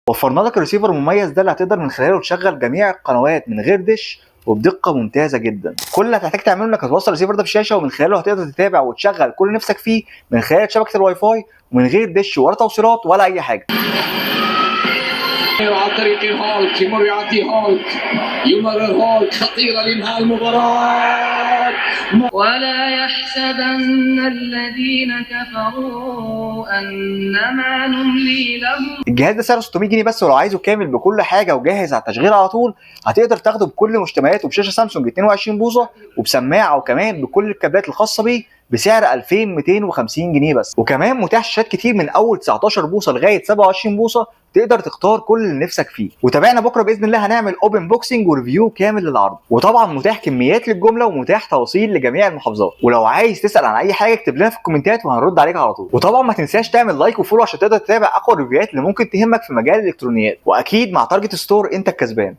وفرنا لك الريسيفر المميز ده اللي هتقدر من خلاله تشغل جميع القنوات من غير دش وبدقه ممتازه جدا. كل اللي هتحتاج تعمله انك هتوصل الريسيفر ده بشاشه، ومن خلاله هتقدر تتابع وتشغل كل اللي نفسك فيه من خلال شبكه الواي فاي، ومن غير دش ولا توصيلات ولا اي حاجه. عن طريق هولك يمر يعطي هولك، يمرر هولك خطيرة لإنهاء المباراة. ولا يحسبن الذين كفروا أنما نملي لهم. الجهاز ده سعره 600 جنيه بس، ولو عايزه كامل بكل حاجه وجاهز على التشغيل على طول هتقدر تاخده بكل مشتملاته بشاشه سامسونج 22 بوصه وبسماعه، وكمان بكل الكابلات الخاصه بيه بسعر 2250 جنيه بس. وكمان متاح شاشات كتير من اول 19 بوصه لغايه 27 بوصه تقدر تختار كل اللي نفسك فيه. وتابعنا بكره باذن الله هنعمل اوبن بوكسنج وريفيو كامل للعرض، وطبعا متاح كميات للجمله ومتاح توصيل لجميع المحافظات. ولو عايز تسال عن اي حاجه اكتب لنا في الكومنتات وهنرد عليك على طول. وطبعا ما تنساش تعمل لايك وفولو عشان تقدر تتابع اقوى الريفيوهات اللي ممكن تهمك في مجال الالكترونيات، واكيد مع تارجت ستور انت الكسبان.